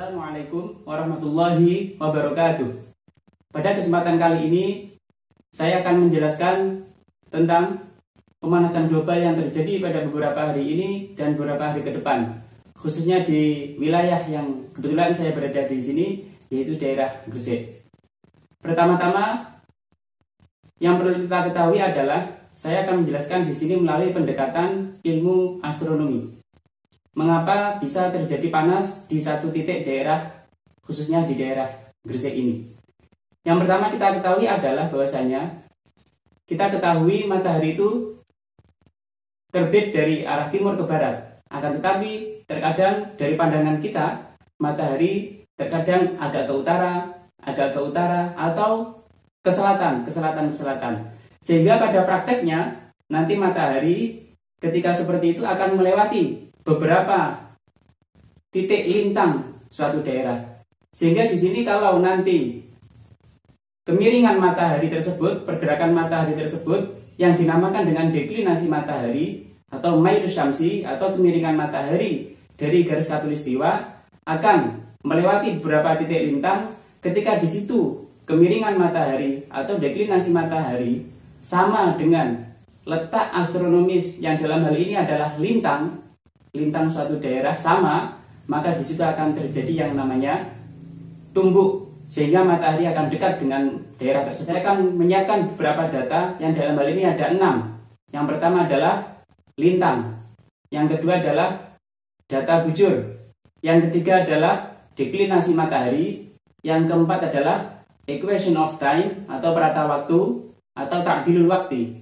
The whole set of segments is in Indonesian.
Assalamualaikum warahmatullahi wabarakatuh. Pada kesempatan kali ini, saya akan menjelaskan tentang pemanasan global yang terjadi pada beberapa hari ini dan beberapa hari ke depan, khususnya di wilayah yang kebetulan saya berada di sini, yaitu daerah Gresik. Pertama-tama, yang perlu kita ketahui adalah saya akan menjelaskan di sini melalui pendekatan ilmu astronomi. Mengapa bisa terjadi panas di satu titik daerah, khususnya di daerah Gresik ini? Yang pertama kita ketahui adalah bahwasanya kita ketahui matahari itu terbit dari arah timur ke barat. Akan tetapi terkadang dari pandangan kita, matahari terkadang agak ke utara atau ke selatan. Sehingga pada prakteknya nanti matahari ketika seperti itu akan melewati beberapa titik lintang suatu daerah. Sehingga di sini kalau nanti kemiringan matahari tersebut, pergerakan matahari tersebut yang dinamakan dengan deklinasi matahari atau mailus syamsi atau kemiringan matahari dari garis khatulistiwa akan melewati beberapa titik lintang. Ketika di situ kemiringan matahari atau deklinasi matahari sama dengan letak astronomis yang dalam hal ini adalah lintang suatu daerah sama, maka di situ akan terjadi yang namanya tumbuk, sehingga matahari akan dekat dengan daerah tersebut. Saya akan menyiapkan beberapa data yang dalam hal ini ada 6. Yang pertama adalah lintang, yang kedua adalah data bujur, yang ketiga adalah deklinasi matahari, yang keempat adalah equation of time atau perata waktu atau ta'dilul waktu,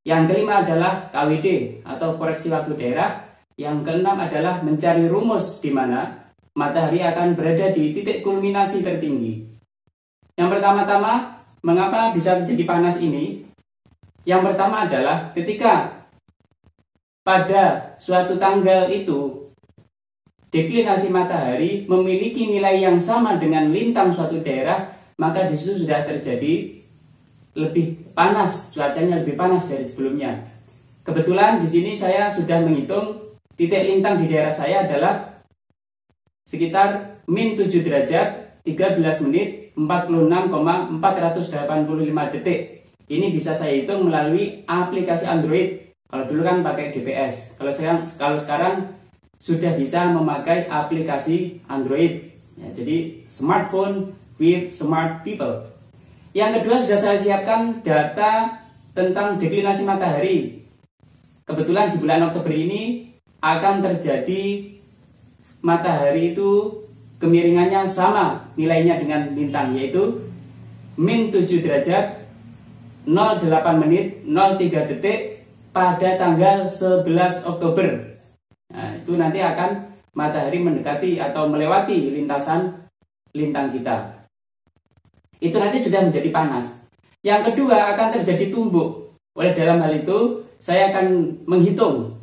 yang kelima adalah KWD atau koreksi waktu daerah, yang keenam adalah mencari rumus di mana matahari akan berada di titik kulminasi tertinggi. Yang pertama-tama, mengapa bisa terjadi panas ini? Yang pertama adalah ketika pada suatu tanggal itu deklinasi matahari memiliki nilai yang sama dengan lintang suatu daerah, maka di situ sudah terjadi lebih panas, cuacanya lebih panas dari sebelumnya. Kebetulan di sini saya sudah menghitung titik lintang di daerah saya adalah sekitar min 7 derajat 13 menit 46,485 detik. Ini bisa saya hitung melalui aplikasi Android. Kalau dulu kan pakai GPS. Kalau sekarang sudah bisa memakai aplikasi Android. Ya, jadi smartphone with smart people. Yang kedua, sudah saya siapkan data tentang deklinasi matahari. Kebetulan di bulan Oktober ini akan terjadi matahari itu kemiringannya sama nilainya dengan lintang, yaitu min 7 derajat 08 menit 03 detik pada tanggal 11 Oktober. Nah, itu nanti akan matahari mendekati atau melewati lintasan lintang kita. Itu nanti sudah menjadi panas. Yang kedua, akan terjadi tumbuk. Oleh dalam hal itu saya akan menghitung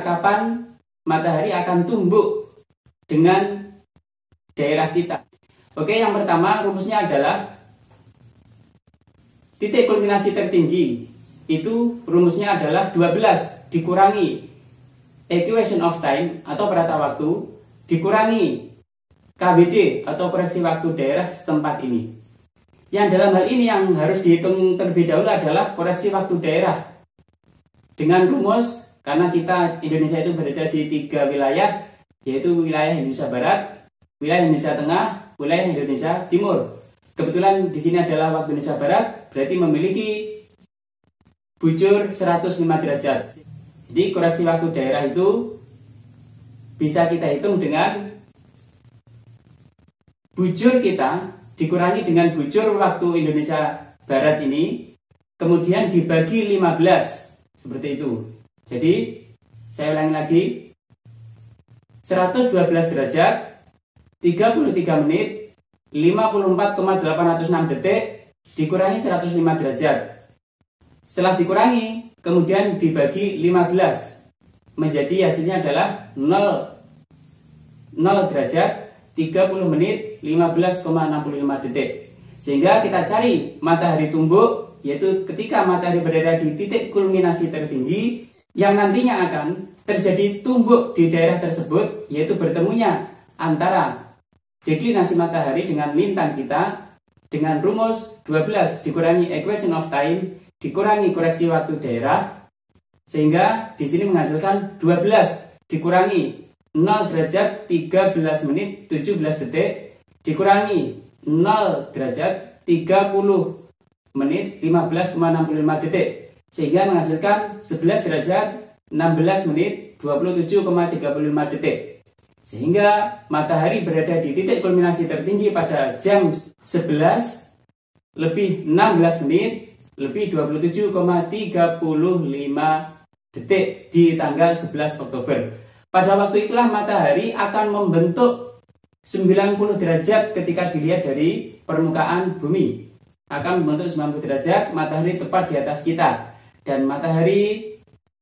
kapan matahari akan tumbuk dengan daerah kita. Oke, yang pertama rumusnya adalah titik kulminasi tertinggi. Itu rumusnya adalah 12 dikurangi equation of time atau perata waktu dikurangi KWD atau koreksi waktu daerah setempat ini. Yang dalam hal ini yang harus dihitung terlebih dahulu adalah koreksi waktu daerah dengan rumus. Karena kita Indonesia itu berada di 3 wilayah, yaitu wilayah Indonesia Barat, wilayah Indonesia Tengah, wilayah Indonesia Timur. Kebetulan di sini adalah waktu Indonesia Barat, berarti memiliki bujur 105 derajat. Jadi koreksi waktu daerah itu bisa kita hitung dengan bujur kita dikurangi dengan bujur waktu Indonesia Barat ini, kemudian dibagi 15, seperti itu. Jadi, saya ulangi lagi, 112 derajat, 33 menit, 54,806 detik, dikurangi 105 derajat. Setelah dikurangi, kemudian dibagi 15, menjadi hasilnya adalah 0 derajat, 30 menit, 15,65 detik. Sehingga kita cari matahari tumbuk, yaitu ketika matahari berada di titik kulminasi tertinggi, yang nantinya akan terjadi tumbuk di daerah tersebut, yaitu bertemunya antara deklinasi matahari dengan lintang kita dengan rumus 12 dikurangi equation of time dikurangi koreksi waktu daerah, sehingga di sini menghasilkan 12 dikurangi 0 derajat 13 menit 17 detik dikurangi 0 derajat 30 menit 15,65 detik, sehingga menghasilkan 11 derajat 16 menit 27,35 detik. Sehingga matahari berada di titik kulminasi tertinggi pada jam 11 lebih 16 menit lebih 27,35 detik di tanggal 11 Oktober. Pada waktu itulah matahari akan membentuk 90 derajat ketika dilihat dari permukaan bumi. Akan membentuk 90 derajat, matahari tepat di atas kita. Dan matahari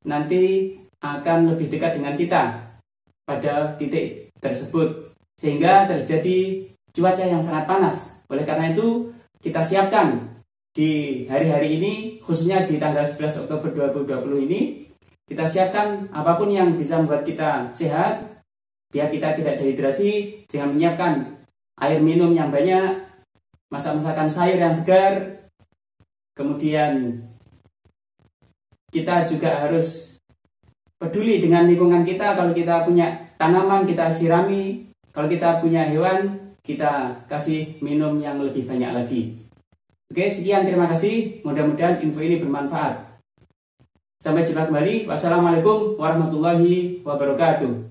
nanti akan lebih dekat dengan kita pada titik tersebut, sehingga terjadi cuaca yang sangat panas. Oleh karena itu, kita siapkan di hari-hari ini, khususnya di tanggal 11 Oktober 2020 ini, kita siapkan apapun yang bisa membuat kita sehat, biar kita tidak dehidrasi, dengan menyiapkan air minum yang banyak, masak-masakan sayur yang segar, kemudian kita juga harus peduli dengan lingkungan kita. Kalau kita punya tanaman, kita sirami. Kalau kita punya hewan, kita kasih minum yang lebih banyak lagi. Oke, sekian, terima kasih. Mudah-mudahan info ini bermanfaat. Sampai jumpa kembali. Wassalamualaikum warahmatullahi wabarakatuh.